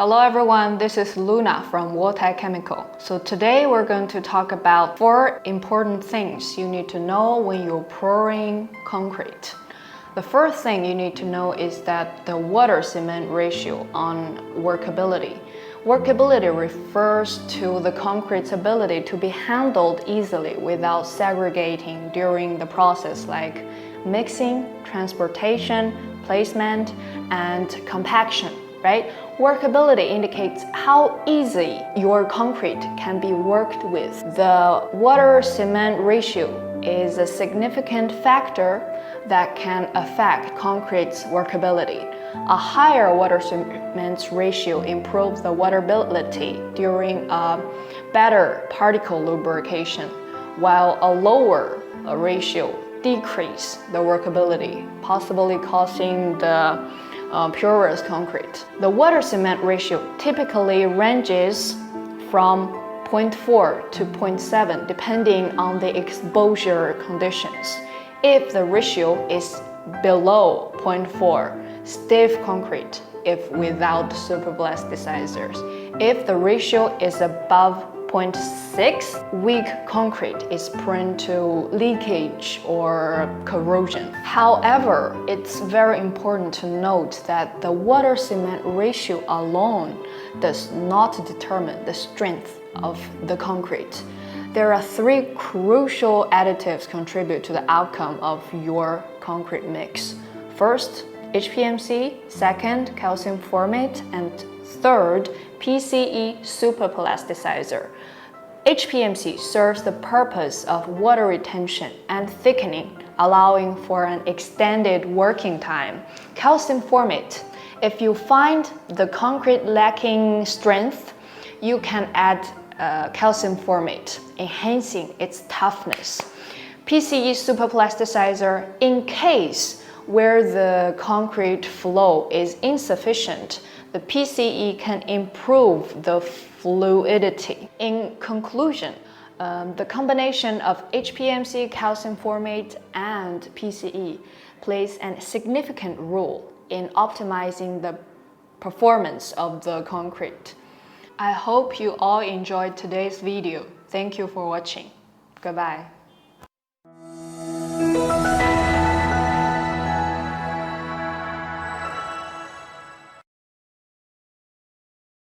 Hello everyone, this is Luna from WOTAIchem. So today we're going to talk about 4 important things you need to know when you're pouring concrete. The first thing you need to know is that the water-cement ratio on workability. Workability refers to the concrete's ability to be handled easily without segregating during the process, like mixing, transportation, placement, and compaction, right? Workability indicates how easy your concrete can be worked with. The water-cement ratio is a significant factor that can affect concrete's workability. A higher water-cement ratio improves the workability during a better particle lubrication, while a lower ratio decreases the workability, possibly causing the porous concrete. The water-cement ratio typically ranges from 0.4 to 0.7 depending on the exposure conditions. If the ratio is below 0.4, stiff concrete, if without superplasticizers. If the ratio is above 0.6, weak concrete is prone to leakage or corrosion. However, it's very important to note that the water-cement ratio alone does not determine the strength of the concrete. There are 3 crucial additives contribute to the outcome of your concrete mix. First, HPMC, second, calcium formate, and third, PCE superplasticizer. HPMC serves the purpose of water retention and thickening, allowing for an extended working time. Calcium formate. If you find the concrete lacking strength, you can add calcium formate, enhancing its toughness. PCE superplasticizer, in case where the concrete flow is insufficient, the PCE can improve the fluidity. In conclusion, the combination of HPMC, calcium formate, and PCE plays a significant role in optimizing the performance of the concrete. I hope you all enjoyed today's video. Thank you for watching. Goodbye.